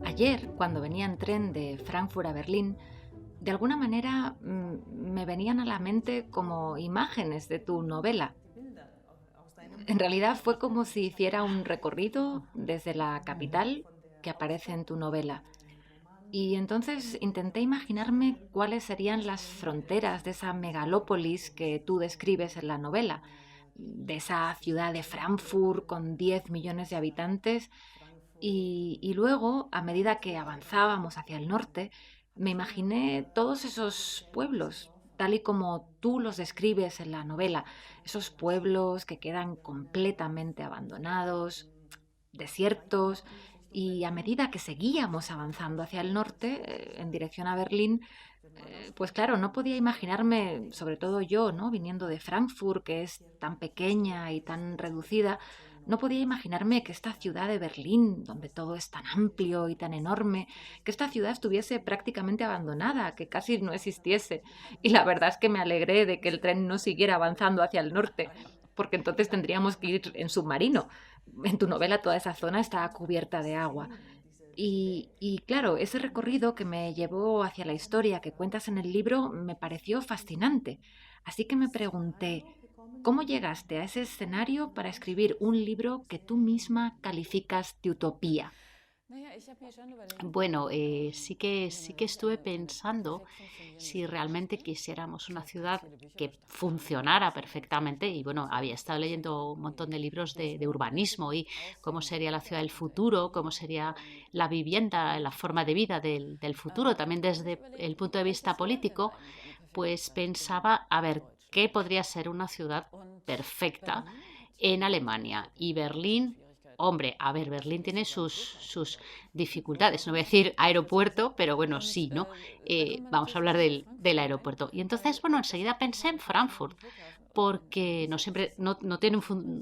Ayer, cuando venía en tren de Frankfurt a Berlín, de alguna manera me venían a la mente como imágenes de tu novela. En realidad fue como si hiciera un recorrido desde la capital que aparece en tu novela. Y entonces intenté imaginarme cuáles serían las fronteras de esa megalópolis que tú describes en la novela, de esa ciudad de Frankfurt con 10 millones de habitantes. Y luego, a medida que avanzábamos hacia el norte, me imaginé todos esos pueblos, tal y como tú los describes en la novela, esos pueblos que quedan completamente abandonados, desiertos, y a medida que seguíamos avanzando hacia el norte, en dirección a Berlín, pues claro, no podía imaginarme, sobre todo yo, ¿no? Viniendo de Frankfurt, que es tan pequeña y tan reducida, no podía imaginarme que esta ciudad de Berlín, donde todo es tan amplio y tan enorme, que esta ciudad estuviese prácticamente abandonada, que casi no existiese. Y la verdad es que me alegré de que el tren no siguiera avanzando hacia el norte, porque entonces tendríamos que ir en submarino. En tu novela toda esa zona está cubierta de agua. Y claro, ese recorrido que me llevó hacia la historia que cuentas en el libro me pareció fascinante. Así que me pregunté, ¿cómo llegaste a ese escenario para escribir un libro que tú misma calificas de utopía? Bueno, sí que estuve pensando si realmente quisiéramos una ciudad que funcionara perfectamente y bueno, había estado leyendo un montón de libros de urbanismo y cómo sería la ciudad del futuro, cómo sería la vivienda, la forma de vida del futuro, también desde el punto de vista político, pues pensaba, a ver, ¿qué podría ser una ciudad perfecta en Alemania? Y Berlín, hombre, a ver, Berlín tiene sus dificultades. No voy a decir aeropuerto, pero bueno, sí, ¿no? Vamos a hablar del aeropuerto. Y entonces, bueno, enseguida pensé en Frankfurt, porque no siempre, no tiene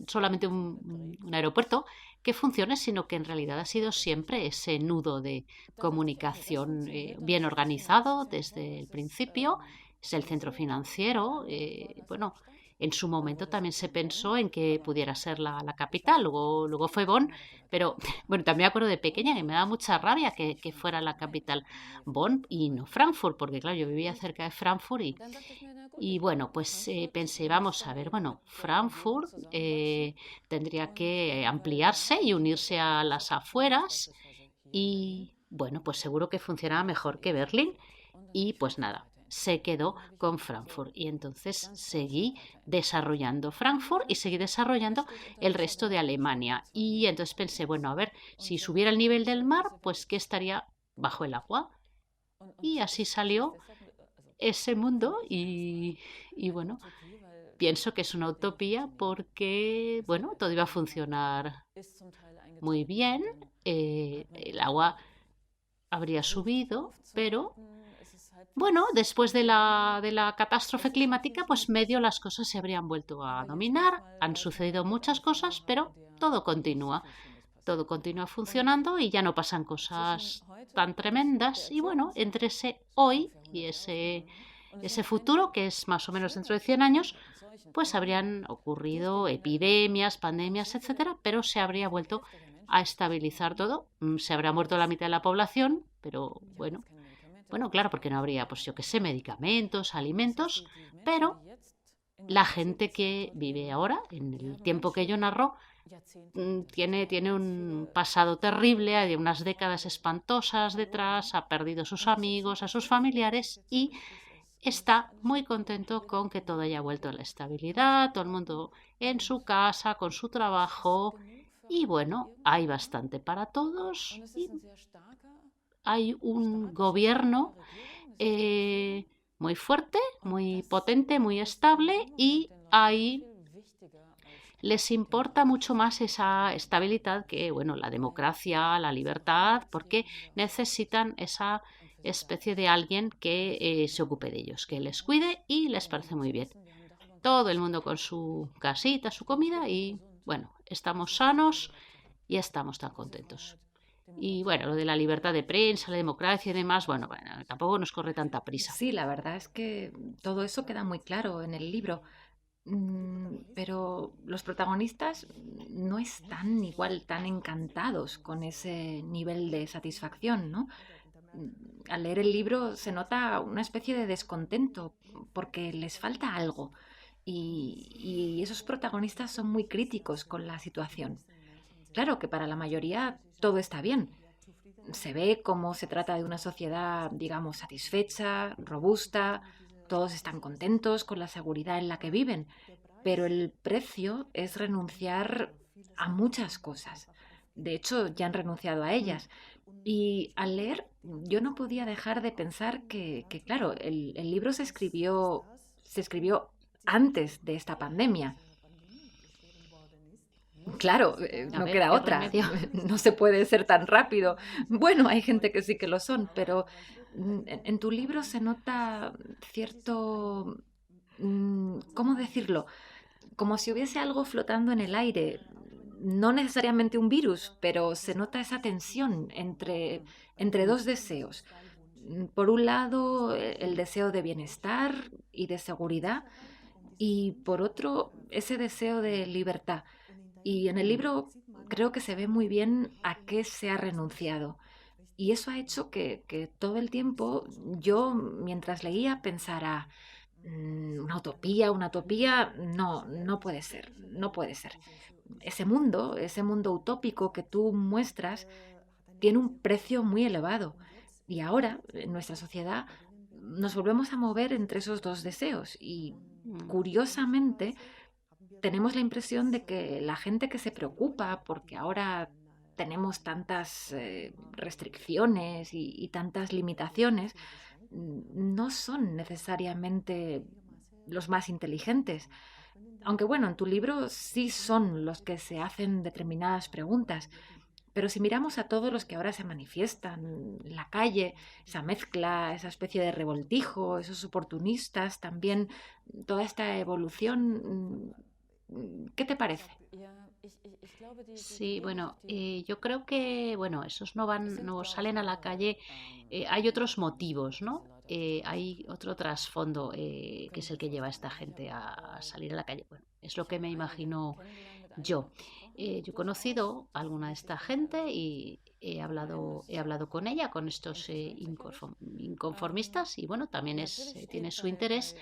solamente un aeropuerto que funcione, sino que en realidad ha sido siempre ese nudo de comunicación bien organizado desde el principio. Es el centro financiero. Bueno, en su momento también se pensó en que pudiera ser la capital, luego fue Bonn, pero bueno, también me acuerdo de pequeña que me daba mucha rabia que fuera la capital Bonn y no Frankfurt, porque claro, yo vivía cerca de Frankfurt y bueno, pues pensé, vamos a ver, bueno, Frankfurt tendría que ampliarse y unirse a las afueras y bueno, pues seguro que funcionaba mejor que Berlín y pues nada, se quedó con Frankfurt y entonces seguí desarrollando Frankfurt y seguí desarrollando el resto de Alemania y entonces pensé, bueno, a ver, si subiera el nivel del mar, pues ¿qué estaría bajo el agua? Y así salió ese mundo y bueno, pienso que es una utopía porque, bueno, todo iba a funcionar muy bien, el agua habría subido, pero bueno, después de la catástrofe climática, pues medio las cosas se habrían vuelto a dominar, han sucedido muchas cosas, pero todo continúa funcionando y ya no pasan cosas tan tremendas. Y bueno, entre ese hoy y ese futuro, que es más o menos dentro de 100 años, pues habrían ocurrido epidemias, pandemias, etcétera, pero se habría vuelto a estabilizar todo. Se habrá muerto la mitad de la población, pero bueno, claro, porque no habría, pues yo qué sé, medicamentos, alimentos, pero la gente que vive ahora, en el tiempo que yo narro, tiene un pasado terrible, hay unas décadas espantosas detrás, ha perdido a sus amigos, a sus familiares y está muy contento con que todo haya vuelto a la estabilidad, todo el mundo en su casa, con su trabajo y bueno, hay bastante para todos y hay un gobierno muy fuerte, muy potente, muy estable y hay les importa mucho más esa estabilidad que, bueno, la democracia, la libertad, porque necesitan esa especie de alguien que se ocupe de ellos, que les cuide y les parece muy bien. Todo el mundo con su casita, su comida y, bueno, estamos sanos y estamos tan contentos. Y bueno, lo de la libertad de prensa, la democracia y demás, bueno, tampoco nos corre tanta prisa. Sí, la verdad es que todo eso queda muy claro en el libro. Pero los protagonistas no están igual tan encantados con ese nivel de satisfacción, ¿no? Al leer el libro se nota una especie de descontento porque les falta algo y esos protagonistas son muy críticos con la situación. Claro que para la mayoría todo está bien. Se ve cómo se trata de una sociedad, digamos, satisfecha, robusta, todos están contentos con la seguridad en la que viven, pero el precio es renunciar a muchas cosas. De hecho, ya han renunciado a Mm. ellas. Y al leer, yo no podía dejar de pensar que claro, el libro se escribió antes de esta pandemia. Claro, A no ver, queda qué otra. remedio. No se puede ser tan rápido. Bueno, hay gente que sí que lo son, pero en tu libro se nota cierto, ¿cómo decirlo? Como si hubiese algo flotando en el aire. No necesariamente un virus, pero se nota esa tensión entre Mm. dos deseos. Por un lado, el deseo de bienestar y de seguridad, y por otro, ese deseo de libertad. Y en el Mm. libro creo que se ve muy bien a qué se ha renunciado. Y eso ha hecho que todo el tiempo yo, mientras leía, pensara, una utopía, no, no puede ser, no puede ser. Ese mundo utópico que tú muestras, tiene un precio muy elevado. Y ahora, en nuestra sociedad, nos volvemos a mover entre esos dos deseos. Y Mm. curiosamente, tenemos la impresión de que la gente que se preocupa porque ahora tenemos tantas restricciones y tantas limitaciones, no son necesariamente los más inteligentes. Aunque bueno, en tu libro sí son los que se hacen determinadas preguntas. Pero si miramos a todos los que ahora se manifiestan en la calle, esa mezcla, esa especie de revoltijo, esos oportunistas, también toda esta evolución, ¿qué te parece? Sí, bueno, yo creo que, bueno, esos no salen a la calle. Hay otros motivos, ¿no? Hay otro trasfondo que es el que lleva a esta gente a salir a la calle. Bueno, es lo que me imagino yo. Yo he conocido a alguna de esta gente y he hablado con ella, con estos inconformistas, y bueno, también tiene su interés.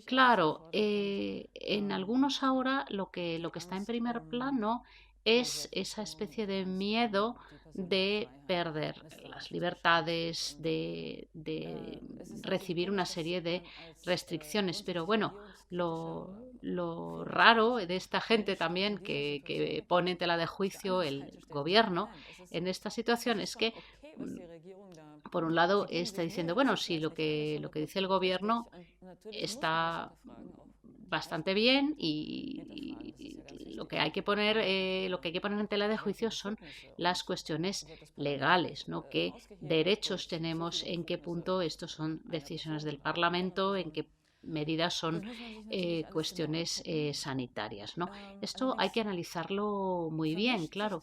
Claro, en algunos ahora lo que está en primer plano es esa especie de miedo de perder las libertades, de recibir una serie de restricciones. Pero bueno, lo raro de esta gente también que pone en tela de juicio el gobierno en esta situación es que, por un lado, está diciendo, bueno, sí, lo que dice el gobierno está bastante bien y lo que hay que poner lo que hay que poner en tela de juicio son las cuestiones legales, ¿no? ¿Qué derechos tenemos? ¿En qué punto estos son decisiones del Parlamento? ¿En qué medidas son cuestiones sanitarias, ¿no? Esto hay que analizarlo muy bien, claro.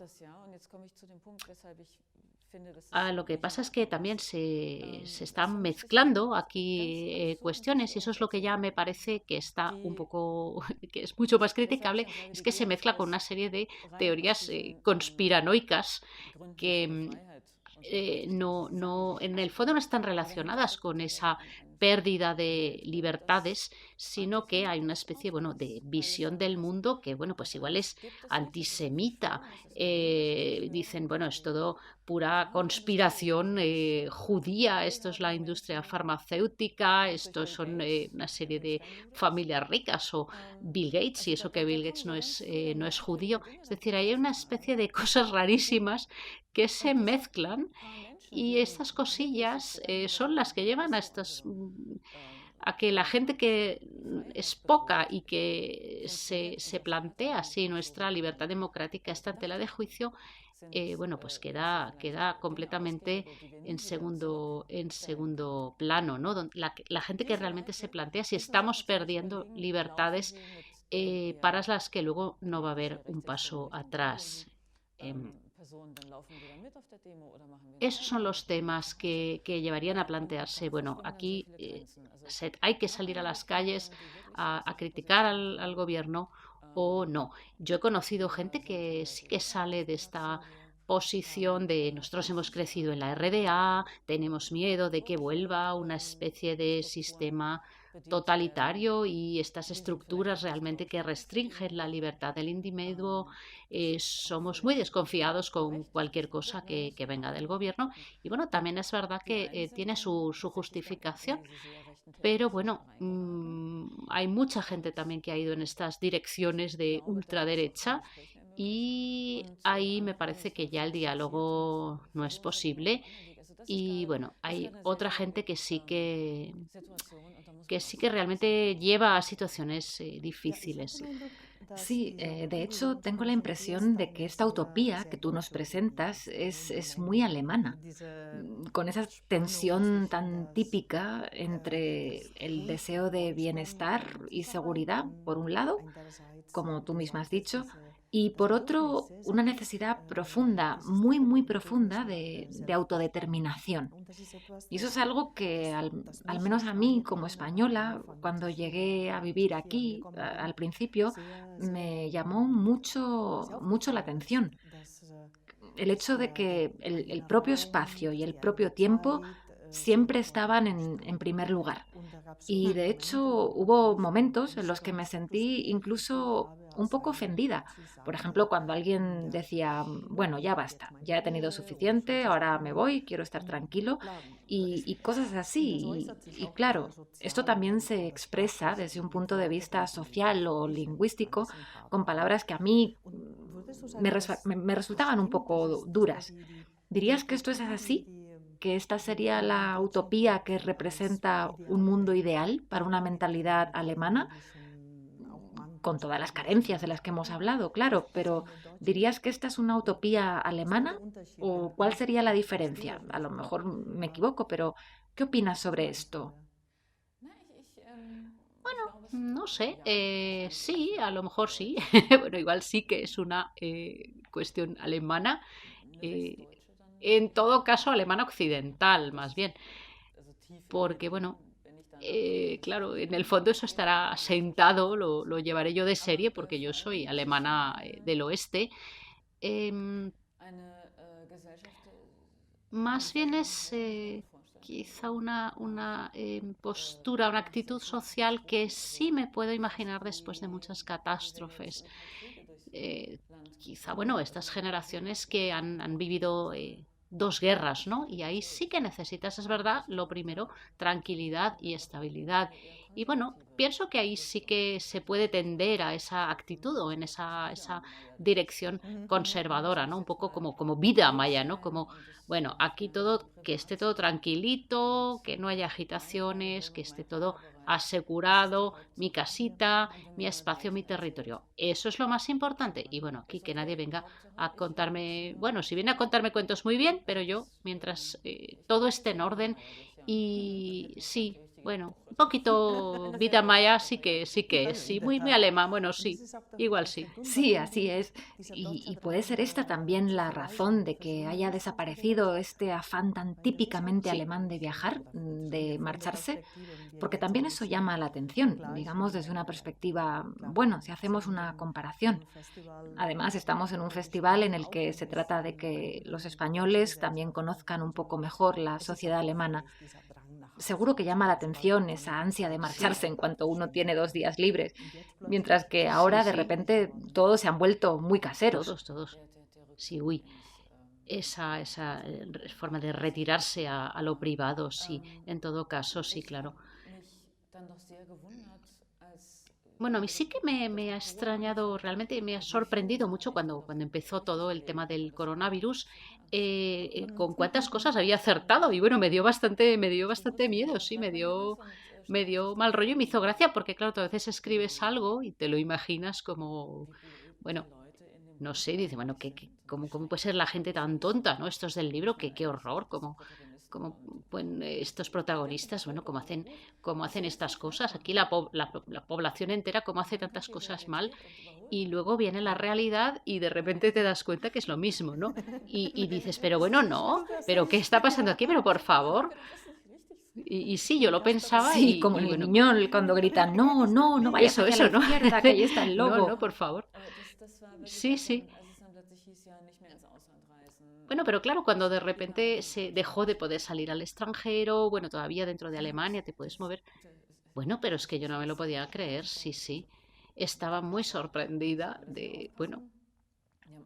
Lo que pasa es que también se están mezclando aquí cuestiones y eso es lo que ya me parece que está un poco, que es mucho más criticable, es que se mezcla con una serie de teorías conspiranoicas que en el fondo no están relacionadas con esa pérdida de libertades, sino que hay una especie, bueno, de visión del mundo que, bueno, pues igual es antisemita. Dicen, bueno, es todo pura conspiración judía, esto es la industria farmacéutica, esto son una serie de familias ricas o Bill Gates, y eso que Bill Gates no es judío. Es decir, hay una especie de cosas rarísimas que se mezclan y estas cosillas son las que llevan a a que la gente que es poca y que se plantea así nuestra libertad democrática está en tela de juicio, bueno, pues queda completamente en segundo plano, ¿no? La gente que realmente se plantea si estamos perdiendo libertades para las que luego no va a haber un paso atrás. Esos son los temas que llevarían a plantearse. Bueno, aquí hay que salir a las calles a criticar al gobierno o no. Yo he conocido gente que sí que sale de esta posición de nosotros hemos crecido en la RDA, tenemos miedo de que vuelva una especie de sistema totalitario y estas estructuras realmente que restringen la libertad del individuo. Somos muy desconfiados con cualquier cosa que venga del gobierno y bueno, también es verdad que tiene su justificación, pero bueno, hay mucha gente también que ha ido en estas direcciones de ultraderecha y ahí me parece que ya el diálogo no es posible y bueno, hay otra gente que sí que realmente lleva a situaciones difíciles. Sí. Sí, de hecho tengo la impresión de que esta utopía que tú nos presentas es muy alemana, con esa tensión tan típica entre el deseo de bienestar y seguridad, por un lado, como tú misma has dicho, y por otro, una necesidad profunda, muy, muy profunda de autodeterminación. Y eso es algo que, al menos a mí, como española, cuando llegué a vivir aquí, al principio, me llamó mucho, mucho la atención. El hecho de que el propio espacio y el propio tiempo siempre estaban en primer lugar. Y de hecho hubo momentos en los que me sentí incluso un poco ofendida. Por ejemplo, cuando alguien decía, bueno, ya basta, ya he tenido suficiente, ahora me voy, quiero estar tranquilo, y cosas así. Y claro, esto también se expresa desde un punto de vista social o lingüístico con palabras que a mí me resultaban un poco duras. ¿Dirías que esto es así? ¿Que esta sería la utopía que representa un mundo ideal para una mentalidad alemana? Con todas las carencias de las que hemos hablado, claro, pero ¿dirías que esta es una utopía alemana? ¿O cuál sería la diferencia? A lo mejor me equivoco, pero ¿qué opinas sobre esto? No sé, sí, a lo mejor sí. Bueno, igual sí que es una cuestión alemana. eh, en todo caso, alemana occidental, más bien. Porque, bueno, claro, en el fondo eso estará sentado, lo llevaré yo de serie porque yo soy alemana del oeste. Em, Más bien es quizá una postura, una actitud social que sí me puedo imaginar después de muchas catástrofes. Eh, Quizá, bueno, estas generaciones que han vivido dos guerras, ¿no? Y ahí sí que necesitas, es verdad, lo primero, tranquilidad y estabilidad. Y bueno, pienso que ahí sí que se puede tender a esa actitud o en esa dirección conservadora, ¿no? Un poco como vida maya, ¿no? Como, bueno, aquí todo, que esté todo tranquilito, que no haya agitaciones, que esté todo asegurado, mi casita, mi espacio, mi territorio. Eso es lo más importante. Y bueno, aquí que nadie venga a contarme, bueno, si viene a contarme cuentos muy bien, pero yo, mientras todo esté en orden y sí, bueno, un poquito vida maya sí que es, sí, muy, muy alemán, bueno, sí, igual sí. Sí, así es. Y puede ser esta también la razón de que haya desaparecido este afán tan típicamente Sí. alemán de viajar, de marcharse, porque también eso llama la atención, digamos, desde una perspectiva, bueno, si hacemos una comparación. Además, estamos en un festival en el que se trata de que los españoles también conozcan un poco mejor la sociedad alemana. Seguro que llama la atención esa ansia de Sí, marcharse en cuanto uno tiene 2 días libres, mientras que sí, ahora de sí, repente todos se han vuelto muy caseros. todos. Sí, uy, esa forma de retirarse a lo privado, sí, en todo caso, sí, claro. Bueno, a mí sí que me ha extrañado, realmente me ha sorprendido mucho cuando empezó todo el tema del coronavirus, con cuántas cosas había acertado. Y bueno, me dio bastante miedo, sí, me dio mal rollo y me hizo gracia porque, claro, tú a veces escribes algo y te lo imaginas como, bueno, no sé, dice, bueno, ¿cómo puede ser la gente tan tonta, ¿no? Estos del libro, qué horror, como bueno, estos protagonistas, bueno, cómo hacen estas cosas. Aquí la población entera, cómo hace tantas cosas mal, y luego viene la realidad y de repente te das cuenta que es lo mismo, ¿no? Y dices, pero bueno, no, pero ¿qué está pasando aquí? Pero por favor. Y sí, yo lo pensaba Sí, como y en el bueno, Miñol cuando gritan, no, no, no vayas hacia la eso, ¿no? izquierda, que ahí está el No, no, lobo. por favor. Sí, sí. Bueno, pero claro, cuando de repente se dejó de poder salir al extranjero, bueno, todavía dentro de Alemania te puedes mover. Bueno, pero es que yo no me lo podía creer, sí, sí. Estaba muy sorprendida bueno,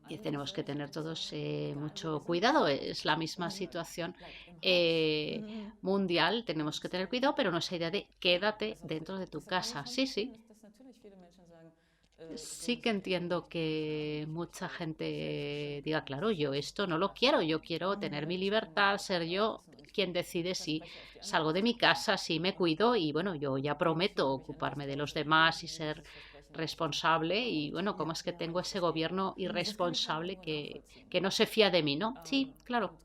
y tenemos que tener todos mucho cuidado. Es la misma situación mundial, tenemos que tener cuidado, pero no esa idea de quédate dentro de tu casa. Sí, sí. Sí que entiendo que mucha gente diga, claro, yo esto no lo quiero, yo quiero tener mi libertad, ser yo quien decide si salgo de mi casa, si me cuido y bueno, yo ya prometo ocuparme de los demás y ser responsable y bueno, ¿cómo es que tengo ese gobierno irresponsable que no se fía de mí, ¿no? Sí, claro.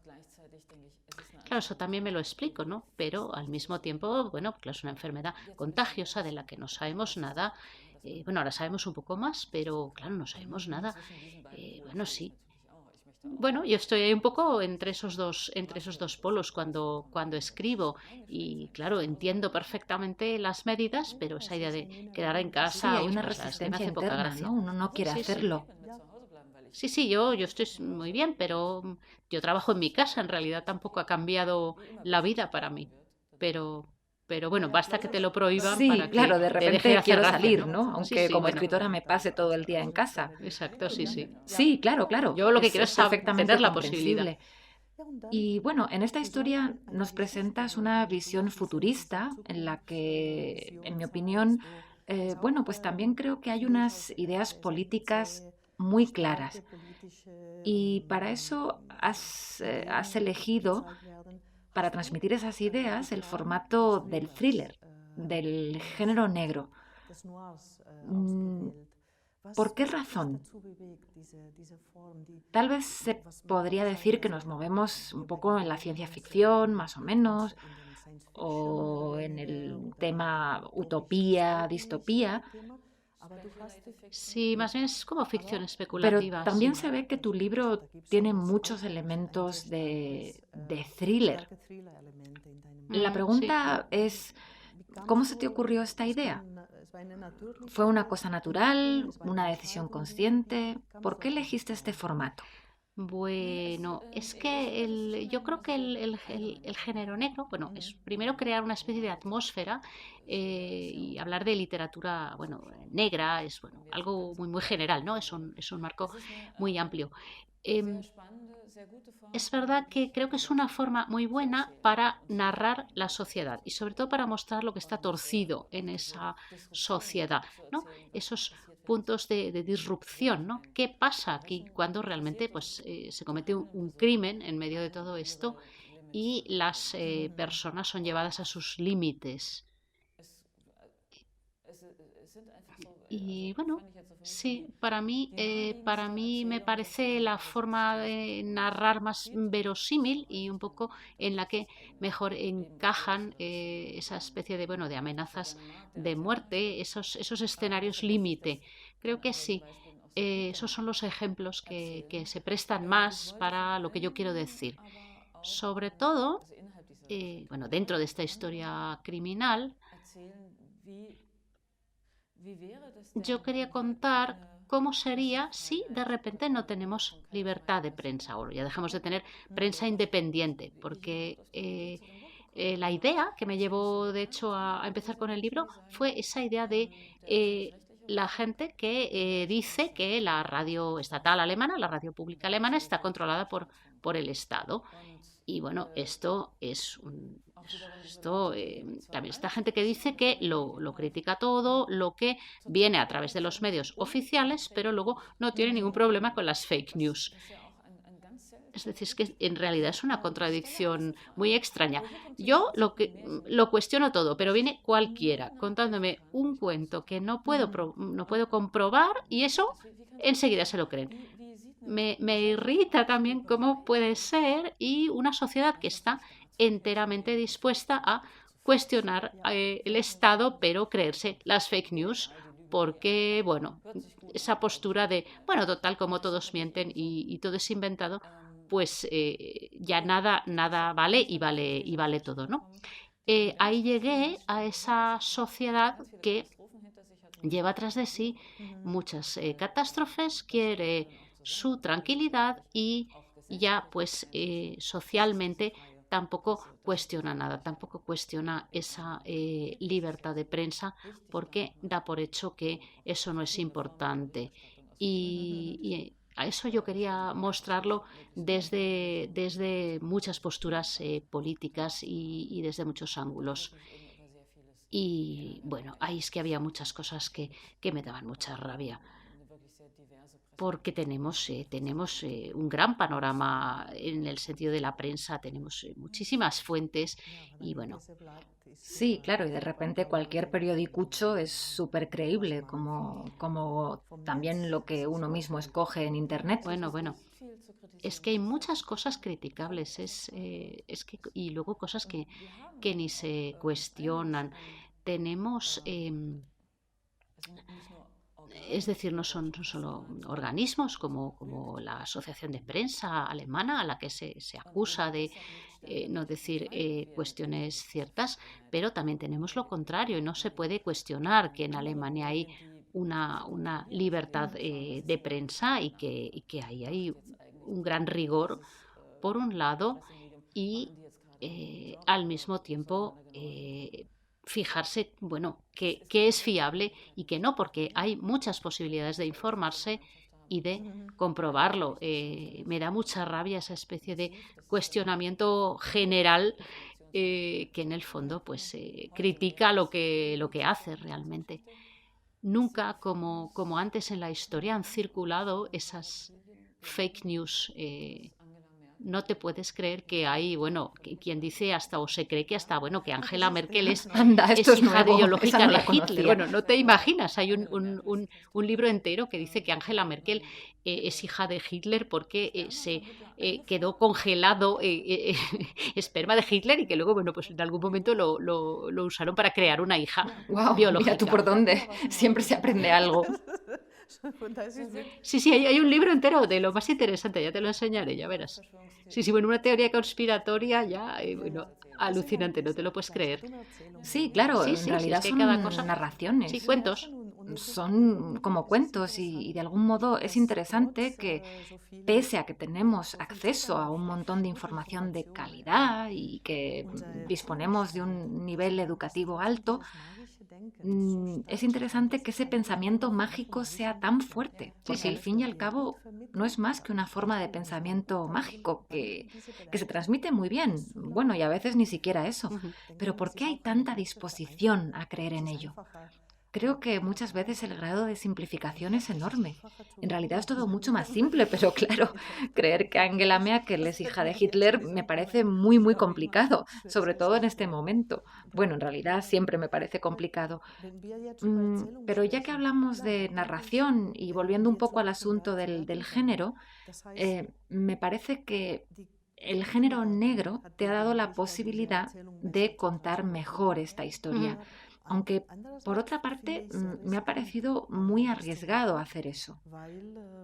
Claro, eso también me lo explico, ¿no? Pero al mismo tiempo, bueno, claro, es una enfermedad contagiosa de la que no sabemos nada. Bueno, ahora sabemos un poco más, pero claro, no sabemos nada. Bueno, sí. Bueno, yo estoy ahí un poco entre esos dos polos cuando escribo y claro, entiendo perfectamente las medidas, pero esa idea de quedar en Sí, casa, hay uy, una pues es que me resistencia hace poca interna, ¿no? gracia. Uno no quiere Sí, sí. hacerlo. Sí, sí, yo estoy muy bien, pero yo trabajo en mi casa, en realidad tampoco ha cambiado la vida para mí. Pero, pero bueno, basta que te lo prohíban Sí, para que claro, de te deje de repente hacer quiero gracia, salir, ¿no? ¿no? Sí, Aunque sí, como bueno, escritora me pase todo el día en casa. exacto, sí, sí. Sí, claro, claro, Yo lo que quiero es es perfectamente tener la posibilidad. comprensible. Y bueno, en esta historia nos presentas una visión futurista en la que, en mi opinión, bueno, pues también creo que hay unas ideas políticas muy claras. Y para eso has elegido, para transmitir esas ideas, el formato del thriller, del género negro. Mm, ¿Por qué razón? Tal vez se podría decir que nos movemos un poco en la ciencia ficción, más o menos, o en el tema utopía, distopía, Sí, más bien es como ficción pero especulativa, también sí. se ve que tu libro tiene muchos elementos de thriller. La Sí. pregunta es, ¿cómo se te ocurrió esta idea? ¿Fue una cosa natural, una decisión consciente? ¿Por qué elegiste este formato? Bueno, es que yo creo que el género negro, bueno, es primero crear una especie de atmósfera y hablar de literatura, bueno, negra, es bueno, algo muy, muy general, ¿no? Es un marco muy amplio. Em, es verdad que creo que es una forma muy buena para narrar la sociedad y sobre todo para mostrar lo que está torcido en esa sociedad, ¿no? Esos puntos de disrupción, ¿no? ¿Qué pasa aquí cuando realmente pues, se comete un crimen en medio de todo esto y las personas son llevadas a sus límites? Y bueno, sí, para mí me parece la forma de narrar más verosímil y un poco en la que mejor encajan esa especie de, bueno, de amenazas de muerte, esos escenarios límite. Creo que sí. Esos son los ejemplos que se prestan más para lo que yo quiero decir. Sobre todo, bueno, dentro de esta historia criminal, yo quería contar cómo sería si de repente no tenemos libertad de prensa o ya dejamos de tener prensa independiente, porque la idea que me llevó de hecho a empezar con el libro fue esa idea de la gente que dice que la radio estatal alemana, la radio pública alemana, está controlada por el Estado. Y bueno, esto también está gente que dice que lo critica todo, lo que viene a través de los medios oficiales, pero luego no tiene ningún problema con las fake news. Es decir, es que en realidad es una contradicción muy extraña. Yo lo cuestiono todo, pero viene cualquiera contándome un cuento que no puedo comprobar y eso enseguida se lo creen. Me irrita también cómo puede ser y una sociedad que está enteramente dispuesta a cuestionar el Estado, pero creerse las fake news, porque, bueno, esa postura de, bueno, total, como todos mienten y todo es inventado, pues ya nada vale y vale todo, ¿no? Ahí llegué a esa sociedad que lleva tras de sí muchas catástrofes, quiere su tranquilidad y ya pues socialmente tampoco cuestiona nada, tampoco cuestiona esa libertad de prensa porque da por hecho que eso no es importante. Y a eso yo quería mostrarlo desde muchas posturas políticas y desde muchos ángulos. Y bueno, ahí es que había muchas cosas que me daban mucha rabia, porque tenemos un gran panorama en el sentido de la prensa, tenemos muchísimas fuentes y bueno, Sí, claro, y de repente cualquier periodicucho es súper creíble, como también lo que uno mismo escoge en Internet. bueno, es que hay muchas cosas criticables, es que, y luego cosas que ni se cuestionan. Tenemos es decir, no solo organismos como la Asociación de Prensa Alemana, a la que se acusa de no decir cuestiones ciertas, pero también tenemos lo contrario y no se puede cuestionar que en Alemania hay una libertad de prensa y que ahí hay un gran rigor, por un lado, y al mismo tiempo fijarse, bueno, que es fiable y que no, porque hay muchas posibilidades de informarse y de comprobarlo. Me da mucha rabia esa especie de cuestionamiento general que en el fondo pues critica lo que hace realmente. Nunca, como antes en la historia, han circulado esas fake news. No te puedes creer que hay, bueno, quien dice hasta, o se cree que hasta, bueno, que Angela Merkel Anda, esto es es hija nuevo, esa biológica no de la Hitler. conocía. Bueno, no te imaginas, hay un libro entero que dice que Angela Merkel es hija de Hitler porque se quedó congelado esperma de Hitler y que luego, bueno, pues en algún momento lo usaron para crear una hija Wow, mira tú biológica. por dónde. Siempre se aprende algo. Sí, sí, hay un libro entero de lo más interesante, ya te lo enseñaré, ya verás. Sí, sí, bueno, una teoría conspiratoria ya, bueno, alucinante, no te lo puedes creer. Sí, claro, Sí, en sí, sí, es realidad que cada son cosa. Sí, narraciones, cuentos. son como cuentos y de algún modo es interesante que pese a que tenemos acceso a un montón de información de calidad y que disponemos de un nivel educativo alto, es interesante que ese pensamiento mágico sea tan fuerte, Sí, porque al sí. fin y al cabo no es más que una forma de pensamiento mágico que se transmite muy bien, bueno, y a veces ni siquiera eso. Ujú. Pero ¿por qué hay tanta disposición a creer en ello? Creo que muchas veces el grado de simplificación es enorme. En realidad es todo mucho más simple, pero claro, creer que Angela Merkel es hija de Hitler me parece muy, muy complicado, sobre todo en este momento. Bueno, en realidad siempre me parece complicado. Pero ya que hablamos de narración y volviendo un poco al asunto del género, me parece que el género negro te ha dado la posibilidad de contar mejor esta historia. Ujú. Aunque, por otra parte, me ha parecido muy arriesgado hacer eso.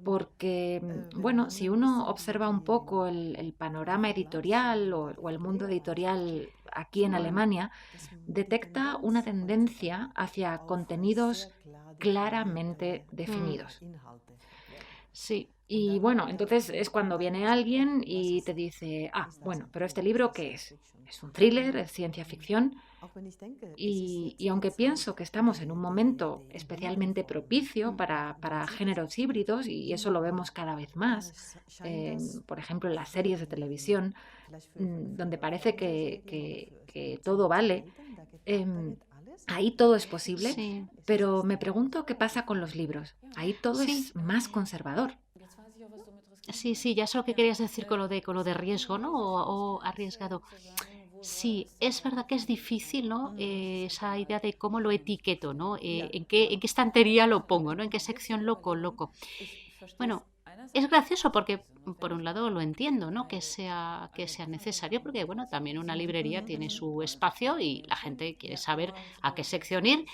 Porque, bueno, si uno observa un poco el panorama editorial o el mundo editorial aquí en Alemania, detecta una tendencia hacia contenidos claramente Mm. definidos. Sí. Y bueno, entonces es cuando viene alguien y te dice, bueno, pero ¿este libro qué es? ¿Es un thriller? ¿Es ciencia ficción? Y aunque pienso que estamos en un momento especialmente propicio para géneros híbridos, y eso lo vemos cada vez más, por ejemplo, en las series de televisión, donde parece que todo vale, em, ahí todo es posible, Sí, pero me pregunto qué pasa con los libros. Ahí todo sí. es más conservador. Sí, sí, ya sé lo que querías decir con lo de riesgo, ¿no? O arriesgado. Sí, es verdad que es difícil, ¿no? Esa idea de cómo lo etiqueto, ¿no? En qué estantería lo pongo, ¿no? ¿En qué sección lo coloco? Bueno, es gracioso porque, por un lado, lo entiendo, ¿no? Que sea necesario, porque, bueno, también una librería tiene su espacio y la gente quiere saber a qué sección ir.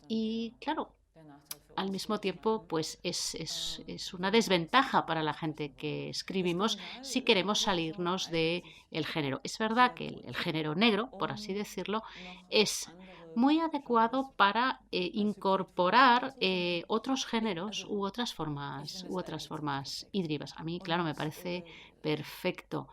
Y, claro, al mismo tiempo, pues es una desventaja para la gente que escribimos si queremos salirnos de el género. Es verdad que el género negro, por así decirlo, es muy adecuado para incorporar otros géneros u otras formas hídricas. A mí, claro, me parece perfecto.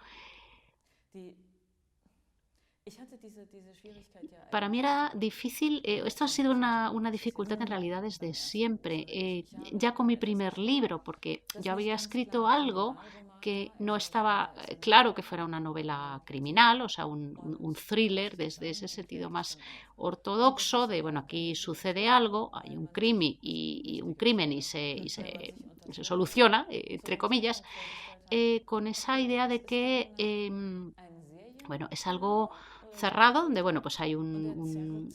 Para mí era difícil, esto ha sido una dificultad en realidad desde siempre, ya con mi primer libro, porque yo había escrito algo que no estaba claro que fuera una novela criminal, o sea, un thriller desde ese sentido más ortodoxo, de, bueno, aquí sucede algo, hay un crimen se soluciona, entre comillas, con esa idea de que bueno, es algo cerrado donde, bueno, pues hay un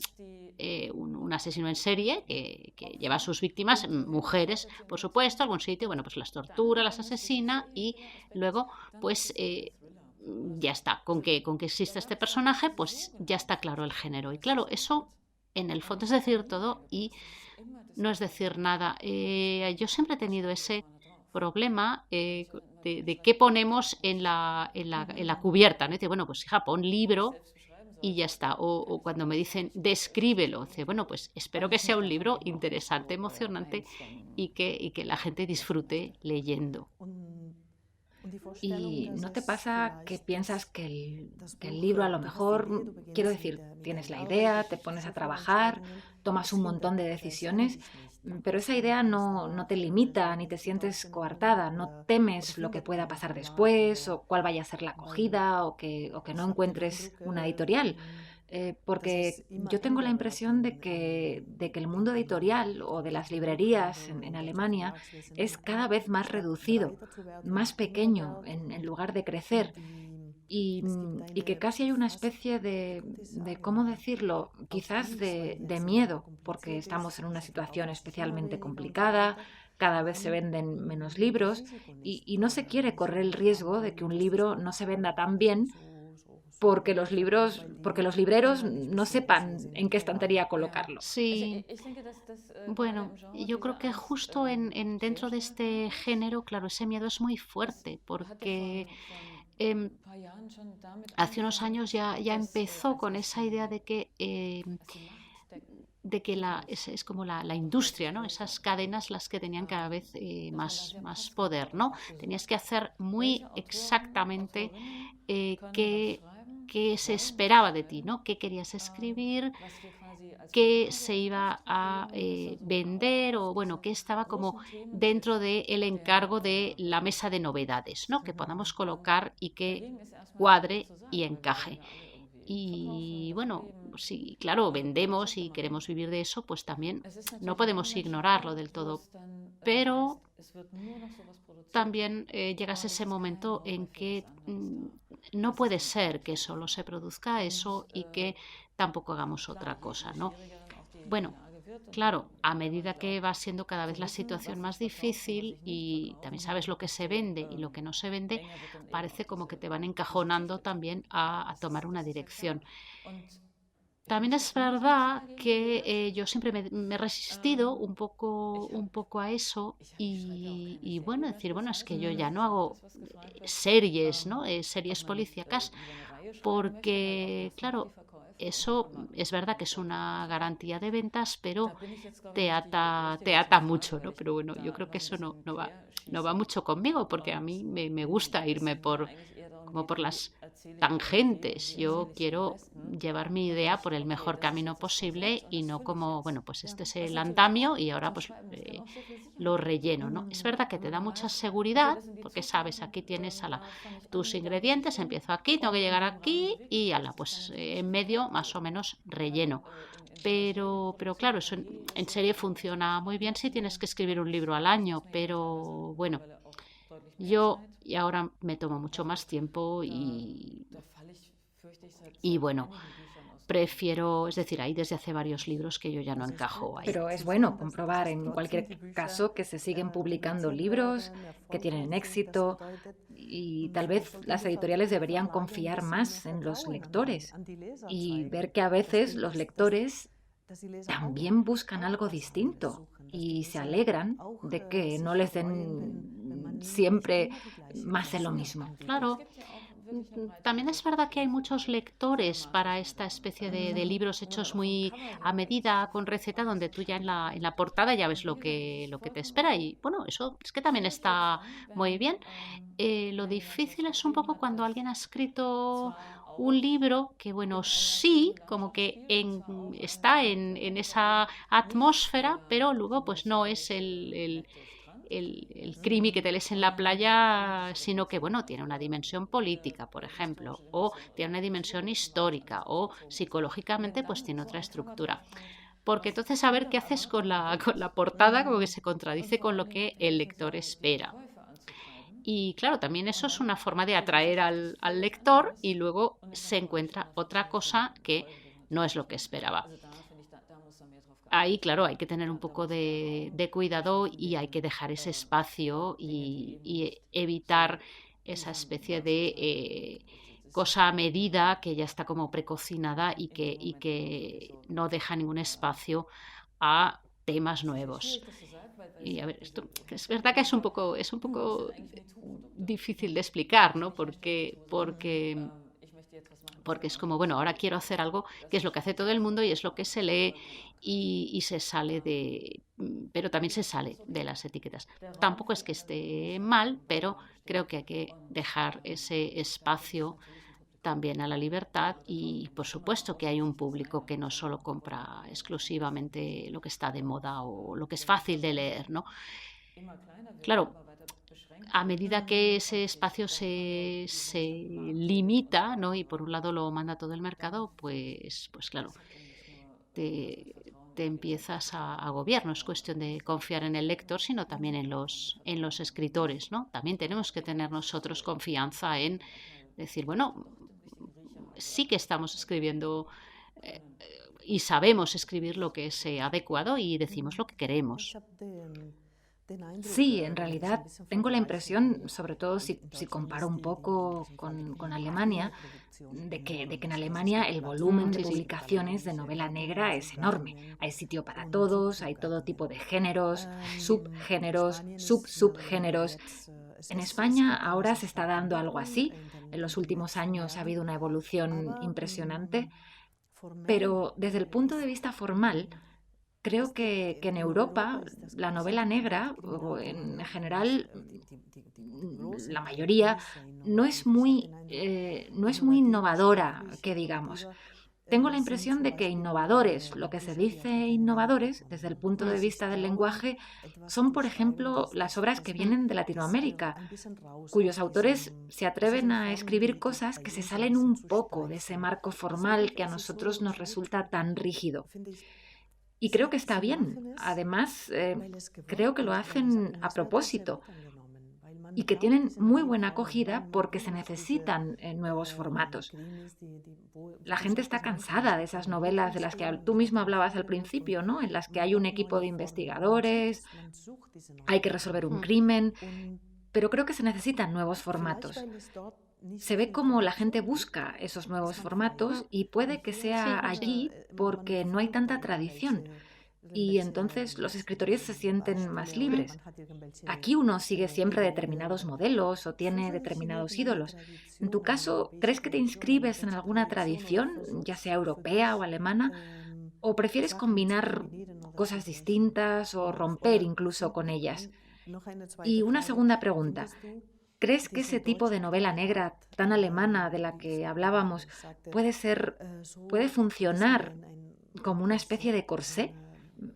asesino en serie que lleva a sus víctimas, mujeres, por supuesto, a algún sitio, bueno, pues las tortura, las asesina y luego, pues ya está, con que exista este personaje, pues ya está claro el género. Y claro, eso en el fondo es decir todo y no es decir nada. Yo siempre he tenido ese problema de qué ponemos en la cubierta, ¿no? Dice, bueno, pues hija, pon libro y ya está. O cuando me dicen, descríbelo, dice, bueno, pues espero que sea un libro interesante, emocionante y que la gente disfrute leyendo. ¿Y no te pasa que piensas que el libro a lo mejor, quiero decir, tienes la idea, te pones a trabajar, tomas un montón de decisiones, pero esa idea no te limita ni te sientes coartada, no temes lo que pueda pasar después o cuál vaya a ser la acogida o que no encuentres una editorial? Porque yo tengo la impresión de que el mundo editorial o de las librerías en Alemania es cada vez más reducido, más pequeño en lugar de crecer y que casi hay una especie de ¿cómo decirlo? Quizás de miedo, porque estamos en una situación especialmente complicada, cada vez se venden menos libros y no se quiere correr el riesgo de que un libro no se venda tan bien porque los libreros no sepan en qué estantería colocarlo. Sí, bueno, yo creo que justo dentro de este género, claro, ese miedo es muy fuerte porque em, hace unos años ya empezó con esa idea de que es como la industria, ¿no? Esas cadenas las que tenían cada vez más poder, ¿no? Tenías que hacer muy exactamente qué se esperaba de ti, ¿no? ¿Qué querías escribir? ¿Qué se iba a vender? O bueno, qué estaba como dentro del encargo de la mesa de novedades, ¿no? Que podamos colocar y que cuadre y encaje. Y bueno, si claro, vendemos y queremos vivir de eso, pues también no podemos ignorarlo del todo. Pero también llegas a ese momento en que no puede ser que solo se produzca eso y que tampoco hagamos otra cosa, ¿no? Bueno, claro, a medida que va siendo cada vez la situación más difícil y también sabes lo que se vende y lo que no se vende, parece como que te van encajonando también a tomar una dirección. También es verdad que yo siempre me he resistido un poco a eso y bueno, decir, bueno, es que yo ya no hago series, ¿no? Series policíacas, porque, claro, eso es verdad que es una garantía de ventas, pero te ata mucho, ¿no? Pero bueno, yo creo que eso no va mucho conmigo, porque a mí me gusta irme como por las tangentes. Yo quiero llevar mi idea por el mejor camino posible y no como, bueno, pues este es el andamio y ahora pues lo relleno, ¿no? Es verdad que te da mucha seguridad porque sabes, aquí tienes tus ingredientes, empiezo aquí, tengo que llegar aquí y pues en medio más o menos relleno. Pero claro, eso en serie funciona muy bien si tienes que escribir un libro al año, pero bueno, Y ahora me tomo mucho más tiempo y bueno, prefiero, es decir, hay desde hace varios libros que yo ya no encajo ahí. Pero es bueno comprobar en cualquier caso que se siguen publicando libros que tienen éxito y tal vez las editoriales deberían confiar más en los lectores y ver que a veces los lectores también buscan algo distinto y se alegran de que no les den siempre más de lo mismo. Claro, también es verdad que hay muchos lectores para esta especie de libros hechos muy a medida, con receta, donde tú ya en la portada ya ves lo que te espera. Y bueno, eso es que también está muy bien. Lo difícil es un poco cuando alguien ha escrito un libro que, bueno, sí, como que está en esa atmósfera, pero luego pues no es el crimi que te lees en la playa, sino que, bueno, tiene una dimensión política, por ejemplo, o tiene una dimensión histórica, o psicológicamente pues tiene otra estructura. Porque entonces a ver qué haces con con la portada, como que se contradice con lo que el lector espera. Y claro, también eso es una forma de atraer al lector y luego se encuentra otra cosa que no es lo que esperaba. Ahí, claro, hay que tener un poco de cuidado y hay que dejar ese espacio y evitar esa especie de cosa a medida que ya está como precocinada y que no deja ningún espacio a temas nuevos. Y a ver, esto es verdad que es un poco difícil de explicar, ¿no? Porque es como, bueno, ahora quiero hacer algo que es lo que hace todo el mundo y es lo que se lee y se sale pero también se sale de las etiquetas. Tampoco es que esté mal, pero creo que hay que dejar ese espacio también a la libertad y por supuesto que hay un público que no solo compra exclusivamente lo que está de moda o lo que es fácil de leer, ¿no? Claro, a medida que ese espacio se limita, ¿no? Y por un lado lo manda todo el mercado, pues claro, te empiezas a agobiar. No es cuestión de confiar en el lector, sino también en los escritores, ¿no? También tenemos que tener nosotros confianza en decir, bueno, sí que estamos escribiendo y sabemos escribir lo que es adecuado y decimos lo que queremos. Sí, en realidad tengo la impresión, sobre todo si comparo un poco con Alemania, de que en Alemania el volumen de Sí, sí. publicaciones de novela negra es enorme. Hay sitio para todos, hay todo tipo de géneros, subgéneros, subsubgéneros. En España ahora se está dando algo así. En los últimos años ha habido una evolución impresionante, pero desde el punto de vista formal, creo que en Europa la novela negra, o en general la mayoría, no es muy innovadora, que digamos. Tengo la impresión de que innovadores, lo que se dice innovadores desde el punto de vista del lenguaje, son, por ejemplo, las obras que vienen de Latinoamérica, cuyos autores se atreven a escribir cosas que se salen un poco de ese marco formal que a nosotros nos resulta tan rígido. Y creo que está bien. Además, creo que lo hacen a propósito y que tienen muy buena acogida porque se necesitan nuevos formatos. La gente está cansada de esas novelas de las que tú mismo hablabas al principio, ¿no? En las que hay un equipo de investigadores, hay que resolver un Mm. crimen, pero creo que se necesitan nuevos formatos. Se ve como la gente busca esos nuevos formatos y puede que sea Sí, sí. allí porque no hay tanta tradición y entonces los escritores se sienten más Mm. libres. Aquí uno sigue siempre determinados modelos o tiene determinados ídolos. En tu caso, ¿crees que te inscribes en alguna tradición, ya sea europea o alemana, o prefieres combinar cosas distintas o romper incluso con ellas? Y una segunda pregunta. ¿Crees que ese tipo de novela negra tan alemana de la que hablábamos puede funcionar como una especie de corsé?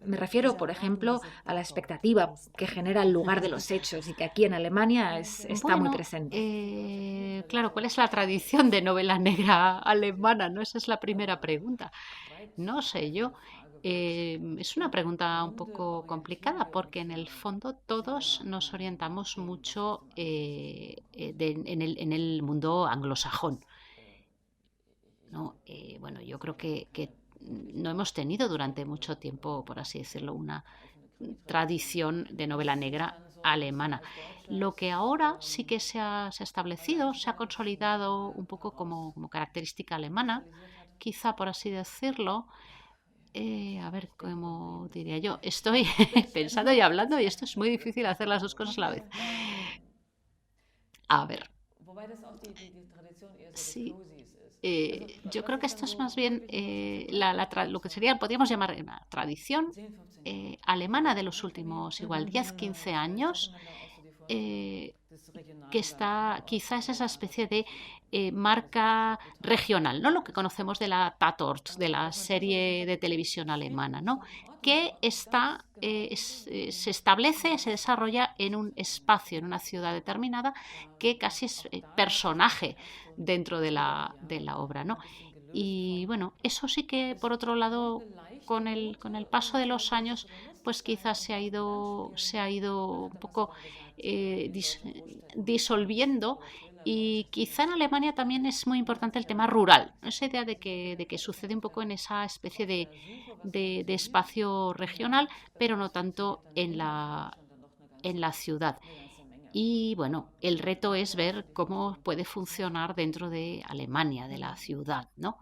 Me refiero, por ejemplo, a la expectativa que genera el lugar de los hechos y que aquí en Alemania está muy Bueno, presente. claro, ¿cuál es la tradición de novela negra alemana? ¿No? Esa es la primera pregunta. No sé yo. Es una pregunta un poco complicada porque en el fondo todos nos orientamos mucho en el mundo anglosajón, ¿no? Bueno, yo creo que no hemos tenido durante mucho tiempo, por así decirlo, una tradición de novela negra alemana. Lo que ahora sí que se ha establecido, se ha consolidado un poco como característica alemana, quizá por así decirlo. A ver, ¿cómo diría yo? Estoy pensando y hablando y esto es muy difícil hacer las dos cosas a la vez. A ver, sí. Yo creo que esto es más bien lo que sería, podríamos llamar una tradición alemana de los últimos igual 10, 15 años, eh, que está, quizás esa especie de marca regional, ¿no? Lo que conocemos de la Tatort, de la serie de televisión alemana, ¿no? Que se establece, se desarrolla en un espacio, en una ciudad determinada, que casi es personaje dentro de la obra, ¿no? Y bueno, eso sí que por otro lado, con el paso de los años, pues quizás se ha ido un poco disolviendo, y quizá en Alemania también es muy importante el tema rural, ¿no? Esa idea de que sucede un poco en esa especie de espacio regional, pero no tanto en la ciudad. Y bueno, el reto es ver cómo puede funcionar dentro de Alemania, de la ciudad, ¿no?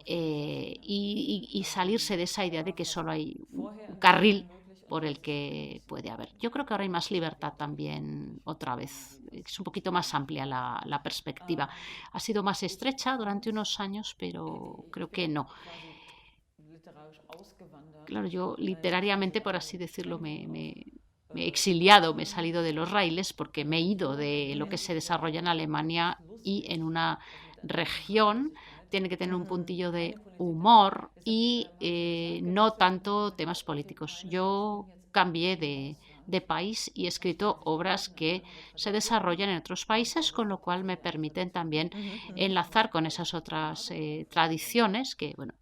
Y salirse de esa idea de que solo hay un carril por el que puede haber. Yo creo que ahora hay más libertad también otra vez. Es un poquito más amplia la perspectiva. Ha sido más estrecha durante unos años, pero creo que no. Claro, yo literariamente, por así decirlo, me he exiliado, me he salido de los raíles porque me he ido de lo que se desarrolla en Alemania, y en una región tiene que tener un puntillo de humor y no tanto temas políticos. Yo cambié de país y he escrito obras que se desarrollan en otros países, con lo cual me permiten también enlazar con esas otras tradiciones que, bueno,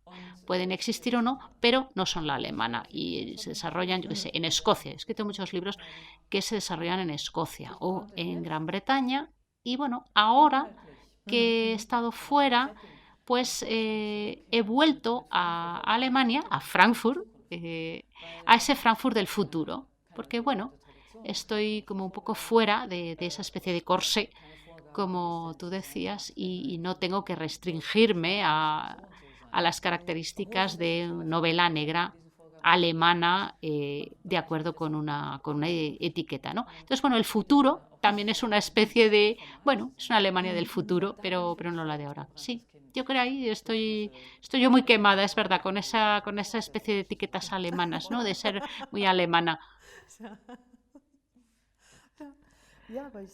pueden existir o no, pero no son la alemana y se desarrollan, yo qué sé, en Escocia. He escrito muchos libros que se desarrollan en Escocia o en Gran Bretaña, y bueno, ahora que he estado fuera, pues he vuelto a Alemania, a Frankfurt, a ese Frankfurt del futuro, porque bueno, estoy como un poco fuera de esa especie de corsé, como tú decías, y no tengo que restringirme a las características de novela negra alemana, de acuerdo con una etiqueta, ¿no? Entonces, bueno, el futuro también es una especie de, bueno, es una Alemania del futuro, pero no la de ahora. Sí, yo creo ahí estoy yo muy quemada, es verdad, con esa especie de etiquetas alemanas, ¿no? De ser muy alemana.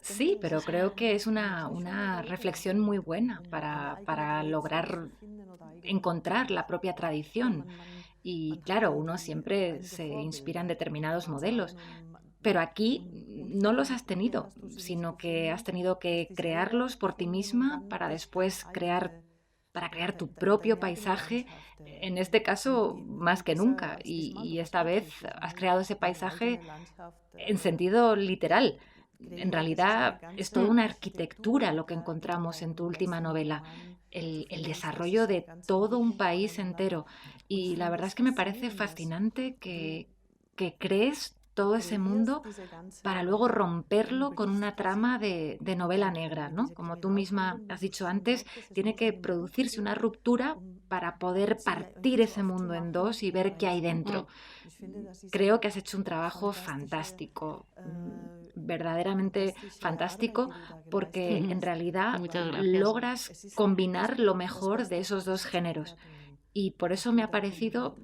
Sí, pero creo que es una reflexión muy buena para lograr encontrar la propia tradición. Y claro, uno siempre se inspira en determinados modelos, pero aquí no los has tenido, sino que has tenido que crearlos por ti misma para después para crear tu propio paisaje, en este caso más que nunca. Y esta vez has creado ese paisaje en sentido literal. En realidad es toda Mm. una arquitectura lo que encontramos en tu última novela, el desarrollo de todo un país entero. Y la verdad es que me parece fascinante que crees todo ese mundo para luego romperlo con una trama de novela negra, ¿no? Como tú misma has dicho antes, tiene que producirse una ruptura para poder partir ese mundo en dos y ver qué hay Mm. dentro. Creo que has hecho un trabajo fantástico, verdaderamente fantástico, porque en realidad Muchas gracias. logras combinar lo mejor de esos dos géneros. Y por eso me ha parecido,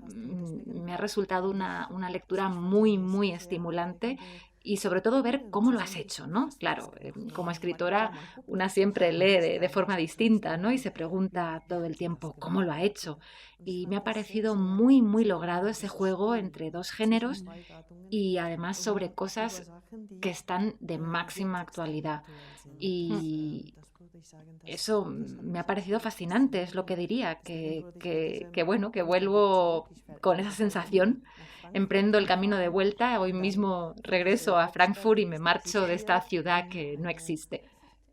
me ha resultado una lectura muy, muy estimulante, y sobre todo ver cómo lo has hecho, ¿no? Claro, como escritora una siempre lee de forma distinta, ¿no? Y se pregunta todo el tiempo cómo lo ha hecho. Y me ha parecido muy, muy logrado ese juego entre dos géneros, y además sobre cosas que están de máxima actualidad. Mm. Y, Eso me ha parecido fascinante, es lo que diría, bueno, que vuelvo con esa sensación, emprendo el camino de vuelta, hoy mismo regreso a Frankfurt y me marcho de esta ciudad que no existe.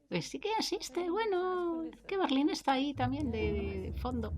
Pues sí que existe, bueno, que Berlín está ahí también de fondo.